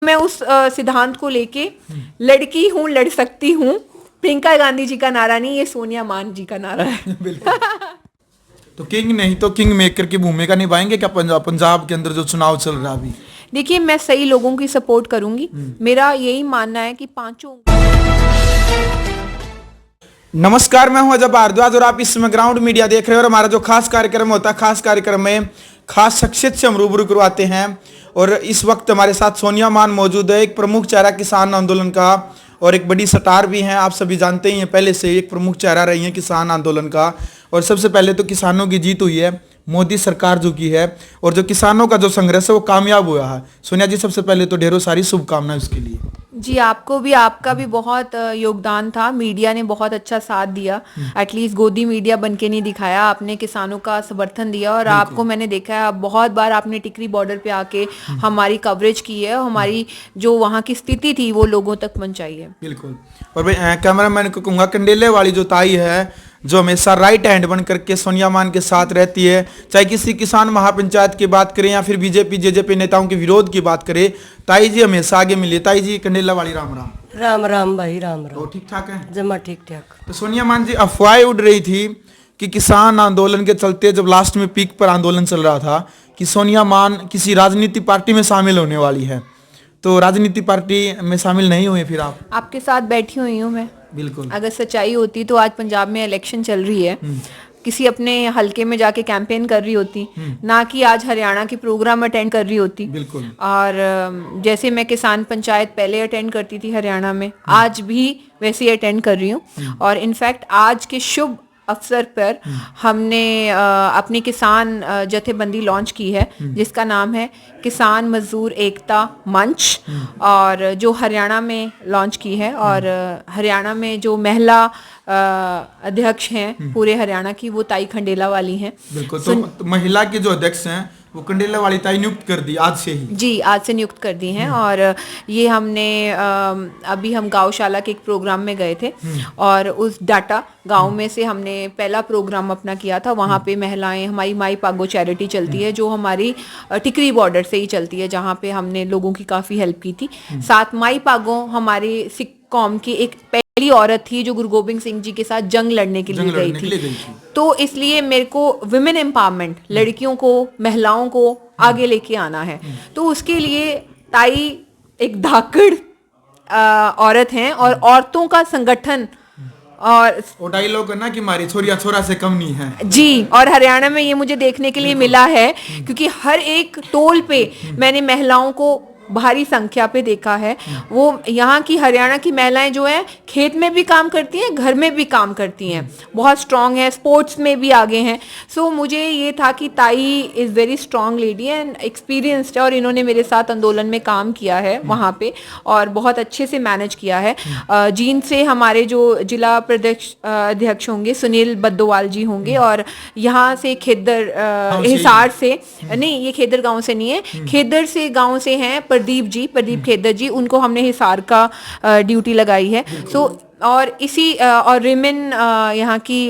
मैं उस सिद्धांत को लेके लड़की हूँ, लड़ सकती हूँ, प्रियंका गांधी जी का नारा नहीं, ये सोनिया मान जी का नारा है। बिल्कुल। तो किंग नहीं तो किंग मेकर की भूमिका निभाएंगे क्या पंजाब के अंदर जो चुनाव चल रहा है अभी? देखिए, मैं सही लोगों की सपोर्ट करूंगी। मेरा यही मानना है कि पांचों। नमस्कार, मैं हूं अजय भारद्वाज और आप इस समय ग्राउंड मीडिया देख रहे हो। और हमारा जो खास कार्यक्रम होता है, खास कार्यक्रम में खास शख्सियत से हम रूबरू करवाते हैं। और इस वक्त हमारे साथ सोनिया मान मौजूद है, एक प्रमुख चेहरा किसान आंदोलन का और एक बड़ी स्टार भी हैं। आप सभी जानते ही हैं, पहले से एक प्रमुख चेहरा रही हैं किसान आंदोलन का। और सबसे पहले तो किसानों की जीत हुई है, मोदी सरकार जो की है, और जो किसानों का जो संघर्ष है वो कामयाब हुआ है। सोनिया जी, सबसे पहले तो ढेरों सारी शुभकामनाएं उसके लिए। जी, आपका भी बहुत योगदान था। मीडिया ने बहुत अच्छा साथ दिया। एटलीस्ट गोदी मीडिया बनके नहीं दिखाया, आपने किसानों का समर्थन दिया। और आपको मैंने देखा है, बहुत बार आपने टिकरी बॉर्डर पे आके हमारी कवरेज की है, हमारी जो वहाँ की स्थिति थी वो लोगों तक पहुंचाई है। बिल्कुल। और भाई कैमरा मैन को कहूँगा, कंडेले वाली जो ताई है, जो हमेशा राइट हैंड बन करके सोनिया मान के साथ रहती है, चाहे किसी किसान महापंचायत की बात करें या फिर बीजेपी जेजेपी नेताओं के विरोध की बात करें, ताई जी हमेशा आगे मिली। ताई जी, कंडेला वाली राम राम। राम राम भाई, राम राम। तो ठीक ठाक है? जमा ठीक ठाक। तो सोनिया मान जी, अफवाहें उड़ रही थी कि किसान आंदोलन के चलते, जब लास्ट में पीक पर आंदोलन चल रहा था, कि सोनिया मान किसी राजनीतिक पार्टी में शामिल होने वाली है। तो राजनीतिक पार्टी में शामिल नहीं हुए फिर आप? आपके साथ बैठी हुई हूँ मैं। बिल्कुल। अगर सच्चाई होती तो आज पंजाब में इलेक्शन चल रही है, किसी अपने हलके में जाके कैंपेन कर रही होती, ना कि आज हरियाणा की प्रोग्राम अटेंड कर रही होती। बिल्कुल। और जैसे मैं किसान पंचायत पहले अटेंड करती थी हरियाणा में, आज भी वैसे ही अटेंड कर रही हूँ। और इनफैक्ट आज के शुभ अवसर पर हमने अपनी किसान जथेबंदी लॉन्च की है, जिसका नाम है किसान मजदूर एकता मंच, और जो हरियाणा में लॉन्च की है। और हरियाणा में जो महिला अध्यक्ष हैं पूरे हरियाणा की, वो ताई खंडेला वाली हैं। बिल्कुल। तो महिला के जो अध्यक्ष हैं वो कंडेला वाली ताई नियुक्त कर दी आज से ही? जी, आज से नियुक्त कर दी हैं। और ये हमने अभी हम गौशाला के एक प्रोग्राम में गए थे, और उस डाटा गांव में से हमने पहला प्रोग्राम अपना किया था। वहाँ पे महिलाएं, हमारी माई पागो चैरिटी चलती है, जो हमारी टिकरी बॉर्डर से ही चलती है, जहाँ पे हमने लोगों की काफ़ी हेल्प की थी। साथ माई पागो हमारी सिख कौम की एक पहली औरत थी जो गुरु गोबिंद सिंह जी के साथ जंग लड़ने के लिए गई थी। तो इसलिए मेरे को विमेन एम्पावरमेंट, लड़कियों को, महिलाओं को आगे लेके आना है। तो उसके लिए ताई एक धाकड़ औरत हैं, और औरतों का संगठन। और डायलॉग है ना कि हमारी छोरिया छोरा से कम नहीं है। जी, और हरियाणा में ये मुझे देखने के लिए मिला है, क्योंकि हर एक टोल पे मैंने महिलाओं को भारी संख्या पे देखा है। वो यहाँ की हरियाणा की महिलाएं जो हैं, खेत में भी काम करती हैं, घर में भी काम करती हैं, बहुत स्ट्रांग है, स्पोर्ट्स में भी आगे हैं। सो मुझे ये था कि ताई is very strong lady and experienced है, और इन्होंने मेरे साथ आंदोलन में काम किया है वहाँ पे, और बहुत अच्छे से मैनेज किया है। जींद से हमारे जो जिला अध्यक्ष होंगे सुनील बद्दोवाल जी होंगे, और यहाँ से खेदर हिसार से नहीं, ये खेदर गाँव से नहीं है, खेदर से गाँव से हैं प्रदीप खेदर जी, उनको हमने हिसार का ड्यूटी लगाई है। सो और इसी और रिमिन यहाँ की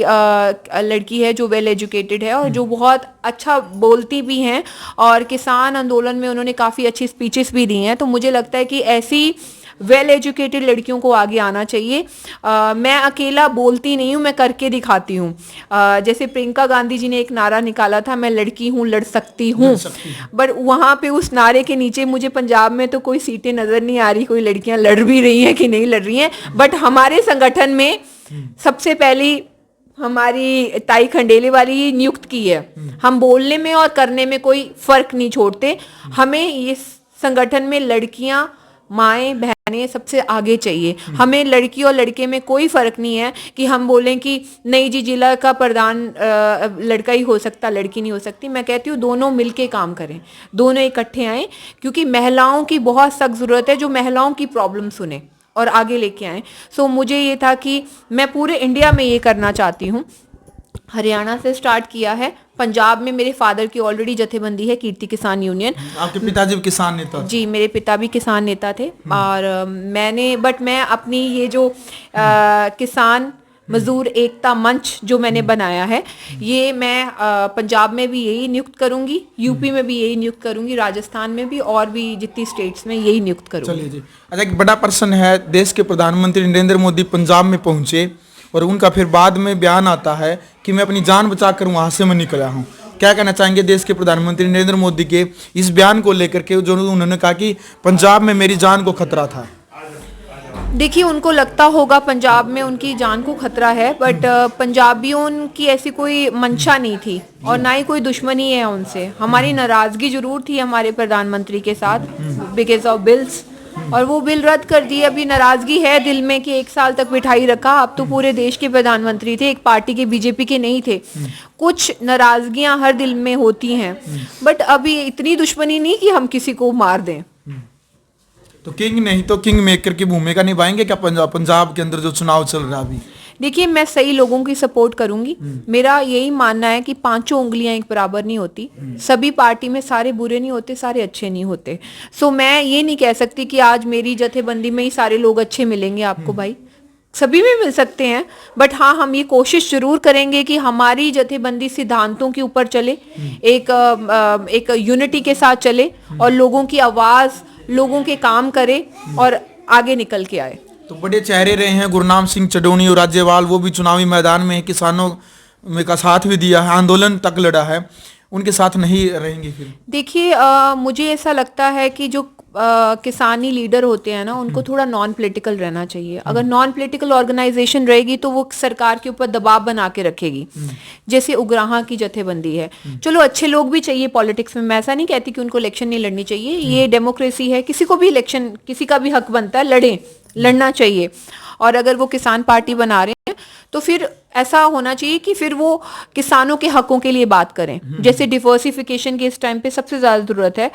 लड़की है जो वेल एजुकेटेड है और जो बहुत अच्छा बोलती भी हैं, और किसान आंदोलन में उन्होंने काफ़ी अच्छी स्पीचेस भी दी हैं। तो मुझे लगता है कि ऐसी वेल एजुकेटेड लड़कियों को आगे आना चाहिए। मैं अकेला बोलती नहीं हूँ, मैं करके दिखाती हूँ। जैसे प्रियंका गांधी जी ने एक नारा निकाला था, मैं लड़की हूँ, लड़ सकती हूँ, बट वहाँ पे उस नारे के नीचे मुझे पंजाब में तो कोई सीटें नज़र नहीं आ रही, कोई लड़कियाँ लड़ भी रही हैं कि नहीं लड़ रही हैं। बट हमारे संगठन में सबसे पहली हमारी ताई खंडेले वाली ही नियुक्त की है। हम बोलने में और करने में कोई फर्क नहीं छोड़ते। हमें ये संगठन में लड़कियां, माएँ, बहनें सबसे आगे चाहिए। हमें लड़की और लड़के में कोई फर्क नहीं है कि हम बोलें कि नहीं जी जिला का प्रधान लड़का ही हो सकता, लड़की नहीं हो सकती। मैं कहती हूँ दोनों मिलके काम करें, दोनों इकट्ठे आएँ, क्योंकि महिलाओं की बहुत सख्त ज़रूरत है जो महिलाओं की प्रॉब्लम सुने और आगे लेके आएँ। सो मुझे ये था कि मैं पूरे इंडिया में ये करना चाहती हूँ। हरियाणा से स्टार्ट किया है, पंजाब में मेरे फादर की ऑलरेडी जथेबंदी है कीर्ति किसान यूनियन। आपके पिताजी भी किसान नेता? जी, मेरे पिता भी किसान नेता थे। और मैं अपनी ये जो किसान मजदूर एकता मंच जो मैंने बनाया है, ये मैं पंजाब में भी यही नियुक्त करूंगी, यूपी में भी यही नियुक्त करूंगी, राजस्थान में भी, और भी जितनी स्टेट्स में यही नियुक्त करूंगी। चलिए जी। अच्छा, एक बड़ा प्रश्न है, देश के प्रधानमंत्री नरेंद्र मोदी पंजाब में पहुंचे और उनका फिर बाद में बयान आता है कि मैं अपनी जान बचाकर वहां से मैं निकला हूं। क्या कहना चाहेंगे देश के प्रधानमंत्री नरेंद्र मोदी के इस बयान को लेकर के, जो उन्होंने कहा कि पंजाब में मेरी जान को खतरा था? देखिए, उनको लगता होगा पंजाब में उनकी जान को खतरा है, बट पंजाबियों की ऐसी कोई मंशा नहीं थी और ना ही कोई दुश्मनी है उनसे। हमारी नाराजगी जरूर थी हमारे प्रधानमंत्री के साथ बिकॉज ऑफ बिल्स, और वो बिल रद्द कर दिए। अभी नाराजगी है दिल में कि 1 साल तक बिठाई रखा। अब तो पूरे देश के प्रधानमंत्री थे, एक पार्टी के, बीजेपी के नहीं थे। कुछ नाराजगियां हर दिल में होती हैं, बट अभी इतनी दुश्मनी नहीं कि हम किसी को मार दें। तो किंग नहीं तो किंग मेकर की भूमिका निभाएंगे क्या पंजाब के अंदर जो चुनाव चल रहा है अभी? देखिए, मैं सही लोगों की सपोर्ट करूंगी। मेरा यही मानना है कि 5 उंगलियां एक बराबर नहीं होती। सभी पार्टी में सारे बुरे नहीं होते, सारे अच्छे नहीं होते। सो मैं ये नहीं कह सकती कि आज मेरी जथेबंदी में ही सारे लोग अच्छे मिलेंगे आपको। भाई, सभी में मिल सकते हैं, बट हाँ, हम ये कोशिश जरूर करेंगे कि हमारी जथेबंदी सिद्धांतों के ऊपर चले, एक यूनिटी के साथ चले और लोगों की आवाज, लोगों के काम करे और आगे निकल के आए। तो बड़े चेहरे रहे हैं गुरनाम सिंह चडोनी और राज्यपाल, वो भी चुनावी मैदान में किसानों में का साथ भी दिया है, आंदोलन तक लड़ा है, उनके साथ नहीं रहेंगे फिर? देखिए, मुझे ऐसा लगता है कि जो किसानी लीडर होते हैं ना, उनको थोड़ा नॉन पॉलिटिकल रहना चाहिए। अगर नॉन पॉलिटिकल ऑर्गेनाइजेशन रहेगी तो वो सरकार के ऊपर दबाव बना के रखेगी। जैसे उग्राहा की जथेबंदी है, चलो अच्छे लोग भी चाहिए पॉलिटिक्स में, मैं ऐसा नहीं कहती कि उनको इलेक्शन नहीं लड़नी चाहिए, ये डेमोक्रेसी है, किसी को भी इलेक्शन, किसी का भी हक बनता है, लड़ना चाहिए। और अगर वो किसान पार्टी बना रहे हैं तो फिर ऐसा होना चाहिए कि फिर वो किसानों के हकों के लिए बात करें। जैसे डिवर्सिफिकेशन की इस टाइम पे सबसे ज्यादा जरूरत है।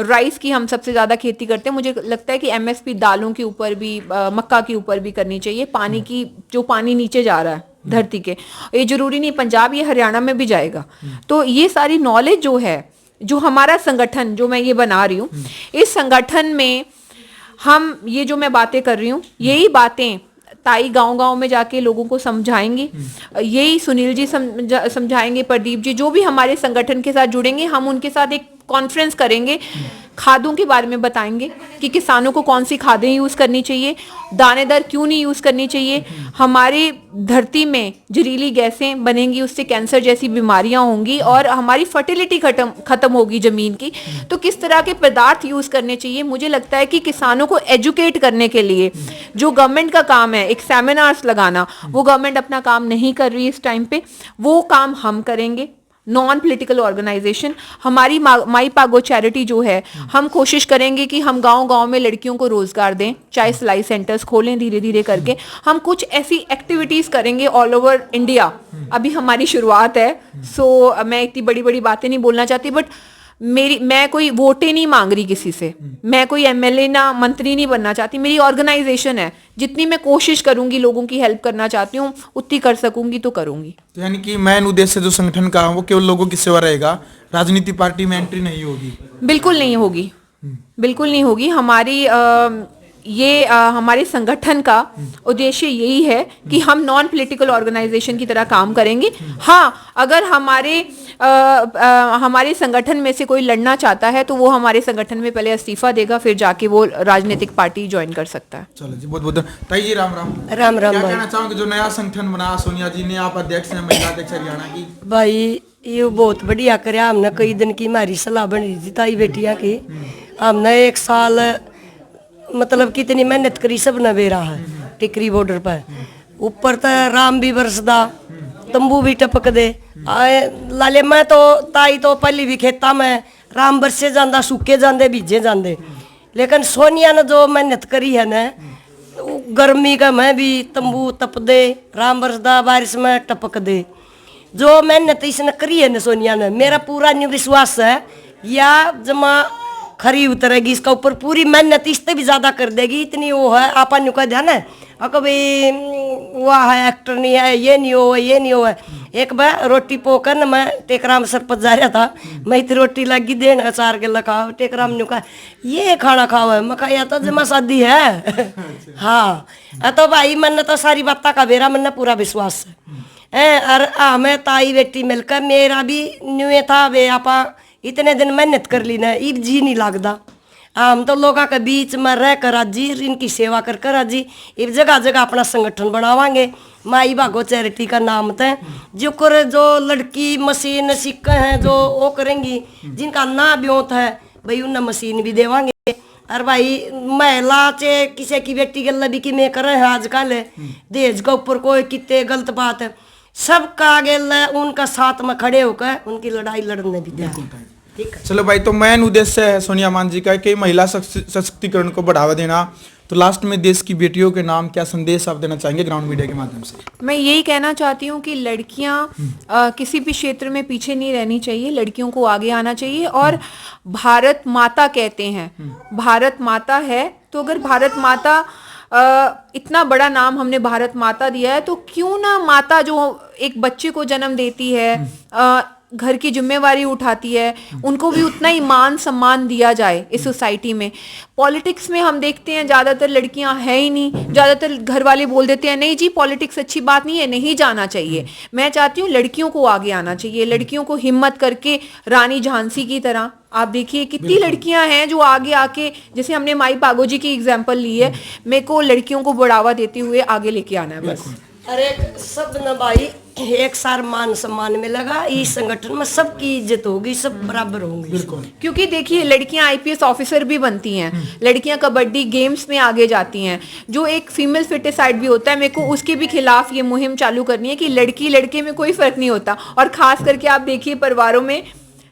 राइस की हम सबसे ज्यादा खेती करते हैं। मुझे लगता है कि एमएसपी दालों के ऊपर भी, मक्का के ऊपर भी करनी चाहिए। पानी की, जो पानी नीचे जा रहा है धरती के, ये जरूरी नहीं पंजाब, ये हरियाणा में भी जाएगा। तो ये सारी नॉलेज जो है, जो हमारा संगठन जो मैं ये बना रही हूँ, इस संगठन में हम ये जो मैं बातें कर रही हूँ, यही बातें ताई गांव-गांव में जाके लोगों को समझाएंगे। यही सुनील जी समझाएंगे, प्रदीप जी, जो भी हमारे संगठन के साथ जुड़ेंगे, हम उनके साथ एक कॉन्फ्रेंस करेंगे, खादों के बारे में बताएंगे कि किसानों को कौन सी खादें यूज करनी चाहिए, दानेदार क्यों नहीं यूज करनी चाहिए। हमारी धरती में जहरीली गैसें बनेंगी, उससे कैंसर जैसी बीमारियां होंगी और हमारी फर्टिलिटी खत्म होगी जमीन की। तो किस तरह के पदार्थ यूज करने चाहिए। मुझे लगता है कि किसानों को एजुकेट करने के लिए जो गवर्नमेंट का काम है, एक सेमिनार्स लगाना, वो गवर्नमेंट अपना काम नहीं कर रही इस टाइम पे, वो काम हम करेंगे। नॉन पॉलिटिकल ऑर्गेनाइजेशन, हमारी माई पागो चैरिटी जो है, हम कोशिश करेंगे कि हम गांव-गांव में लड़कियों को रोजगार दें, चाहे सिलाई सेंटर्स खोलें धीरे धीरे करके। हम कुछ ऐसी एक्टिविटीज करेंगे ऑल ओवर इंडिया। अभी हमारी शुरुआत है, सो मैं इतनी बड़ी बड़ी बातें नहीं बोलना चाहती, बट मैं कोई वोटें नहीं मांग रही किसी से, मैं कोई एमएलए ना मंत्री नहीं बनना चाहती। मेरी ऑर्गेनाइजेशन है, जितनी मैं कोशिश करूंगी लोगों की हेल्प करना चाहती हूँ, उतनी कर सकूंगी तो करूंगी। तो यानी कि मेन उद्देश्य जो संगठन का है वो केवल लोगों की सेवा रहेगा, राजनीति पार्टी में एंट्री नहीं होगी? बिल्कुल नहीं होगी, बिल्कुल नहीं होगी। हमारे संगठन का उद्देश्य यही है कि हम नॉन पॉलिटिकल ऑर्गेनाइजेशन की तरह काम करेंगे। हाँ, अगर हमारे संगठन में से कोई लड़ना चाहता है तो वो हमारे संगठन में पहले इस्तीफा देगा, फिर जाके वो राजनीतिक पार्टी ज्वाइन कर सकता है। चलो जी, बहुत बहुत ताई जी, राम राम। राम राम क्या भाई। कहना चाहोगे जो नया संगठन बना सोनिया जी ने, आप अध्यक्ष हैं, महिला अध्यक्ष हरियाणा की? भाई, ये बहुत बढ़िया कराया हमने। कई दिन की हमारी सलाह बनी थी ताई बेटियां की। हमने 1 साल मतलब कितनी मेहनत करी, सब ने बेरा है टिकरी बॉर्डर पर। ऊपर तो राम भी बरसदा, तंबू भी टपक दे। लाले मैं तो ताई तो पहली भी खेता में राम बरसे जाता, सूखे जाते, बीजे जाते। लेकिन सोनिया ने जो मेहनत करी है ना, गर्मी का मैं भी तंबू तप दे, राम बरसदा, बारिश में टपक दे। जो मेहनत इसने करी है ना सोनिया ने, मेरा पूरा विश्वास है या जमा खरी उतरेगी, इसका ऊपर पूरी मेहनत इससे भी ज्यादा कर देगी। इतनी वो है, आपा नु का ध्यान है। कभी वह है एक्टर नहीं है, ये नहीं हो, ये नहीं हो है। एक बार रोटी पोकर न मैं टेकराम सरपंच जा रहा था, मैं इतनी रोटी लगी देन अचार के लखाओ, टेकराम ने कहा ये खाना खाओ है, मैं कहा या तो जमा शादी है। हाँ तो भाई मन तो सारी बात का बेरा मन पूरा विश्वास है। और हमें ताई बेटी मिलकर मेरा भी न्यू था वे आपा इतने दिन मेहनत कर ली ना, इब जी नहीं लगता। हम तो लोगों के बीच में रह कर जी इनकी सेवा कर कर जी इब जगह जगह अपना संगठन बनावांगे। माई भागो चैरिटी का नाम था जो कर जो लड़की मशीन सीख हैं जो वो करेंगी, जिनका ना ब्योत है भाई उन्हें मशीन भी देवांगे। और भाई महिला चे किसी की बेटी गल भी कि मैं कर रहे हैं आजकल दहेज के ऊपर कोई कितने गलत बात है, सबका आगे उनका साथ में खड़े होकर उनकी लड़ाई लड़ने भी दिया। चलो भाई, तो मेन उद्देश्य है सोनिया मान जी का कि महिला सशक्तिकरण को बढ़ावा देना। तो लास्ट में देश की बेटियों के नाम क्या संदेश आप देना चाहेंगे ग्राउंड मीडिया के माध्यम से? मैं यही कहना चाहती हूँ कि लड़कियाँ किसी भी क्षेत्र में पीछे नहीं रहनी चाहिए, लड़कियों को आगे आना चाहिए। और भारत माता कहते हैं, भारत माता है तो अगर भारत माता इतना बड़ा नाम हमने भारत माता दिया है तो क्यों ना माता जो एक बच्चे को जन्म देती है, घर की जिम्मेवारी उठाती है, उनको भी उतना ही मान सम्मान दिया जाए इस सोसाइटी में। पॉलिटिक्स में हम देखते हैं ज़्यादातर लड़कियां हैं ही नहीं, ज़्यादातर घर वाले बोल देते हैं नहीं जी पॉलिटिक्स अच्छी बात नहीं है, नहीं जाना चाहिए। मैं चाहती हूँ लड़कियों को आगे आना चाहिए, लड़कियों को हिम्मत करके रानी झांसी की तरह आप देखिए कितनी लड़कियां हैं जो आगे आके, जैसे हमने माई भागो जी की एग्जाम्पल ली है, मेरे को लड़कियों को बढ़ावा देते हुए आगे लेके आना है बस। अरे सब न भाई एक सार मान सम्मान में लगा, इस संगठन में सबकी इज्जत होगी, सब बराबर होंगे। क्योंकि देखिए लड़कियां आईपीएस ऑफिसर भी बनती हैं, लड़कियां कबड्डी गेम्स में आगे जाती हैं, जो एक फीमेल फिटिसाइड भी होता है। मेरे को उसके भी खिलाफ ये मुहिम चालू करनी है कि लड़की लड़के में कोई फर्क नहीं होता। और खास करके आप देखिए परिवारों में,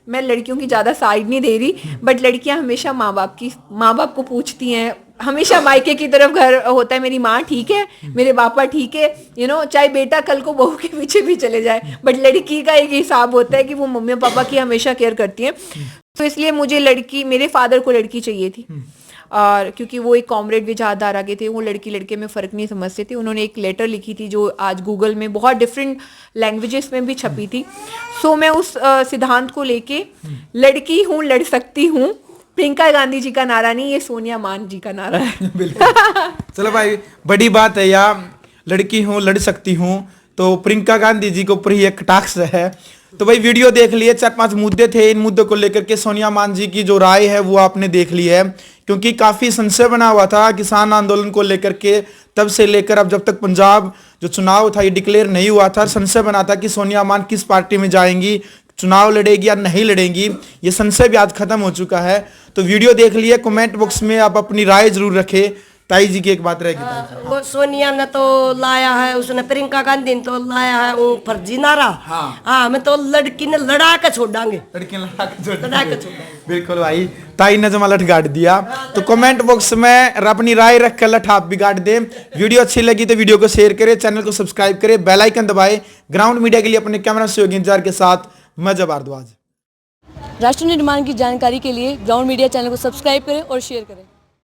मैं लड़कियों की ज़्यादा साइड नहीं दे रही, बट लड़कियां हमेशा माँ बाप को पूछती हैं, हमेशा मायके की तरफ घर होता है, मेरी माँ ठीक है, मेरे पापा ठीक है, चाहे बेटा कल को बहू के पीछे भी चले जाए, बट लड़की का एक हिसाब होता है कि वो मम्मी पापा की हमेशा केयर करती है। तो इसलिए मुझे लड़की, मेरे फादर को लड़की चाहिए थी, और क्योंकि वो एक कॉमरेड विचारधारा के थे, वो लड़की लड़के में फ़र्क नहीं समझते थे। उन्होंने एक लेटर लिखी थी जो आज गूगल में बहुत डिफरेंट लैंग्वेजेस में भी छपी थी। सो मैं उस सिद्धांत को लेके लड़की हूँ लड़ सकती हूँ, प्रियंका गांधी जी का नारा नहीं, ये सोनिया मान जी का नारा है। चलो भाई, बड़ी बात है यार, लड़की हूँ लड़ सकती हूँ, तो प्रियंका गांधी जी के ऊपर ही एक कटाक्ष है। तो भाई वीडियो देख लिए, 4-5 मुद्दे थे, इन मुद्दों को लेकर के सोनिया मान जी की जो राय है वो आपने देख ली है। क्योंकि काफी संशय बना हुआ था किसान आंदोलन को लेकर के, तब से लेकर अब जब तक पंजाब जो चुनाव था ये डिक्लेयर नहीं हुआ था, संशय बना था कि सोनिया मान किस पार्टी में जाएंगी, चुनाव लड़ेगी या नहीं लड़ेंगी। ये संशय भी आज खत्म हो चुका है। तो वीडियो देख लिए, कमेंट बॉक्स में आप अपनी राय जरूर रखें। ताई जी की एक बात रहेगी, वो सोनिया ने तो लाया है, उसने प्रियंका गांधी ने तो लाया है वो फर्जी नारा। हाँ मैं तो लड़की ने लड़ा के छोड़ांगे, लड़की लड़ा के छोड़ांगे। बिल्कुल भाई, ताई ने जमा लठ गाड़ दिया। तो कमेंट बॉक्स में अपनी राय रख कर लठ आप भी गाड़ दें। वीडियो अच्छी लगी तो वीडियो को शेयर करें, चैनल को सब्सक्राइब करें, बेल आइकन दबाएं। ग्राउंड मीडिया के लिए अपने कैमरा सहयोगी इंतजार के साथ मैं जब भारद्वाज। राष्ट्र निर्माण की जानकारी के लिए ग्राउंड मीडिया चैनल को सब्सक्राइब करें और शेयर करें।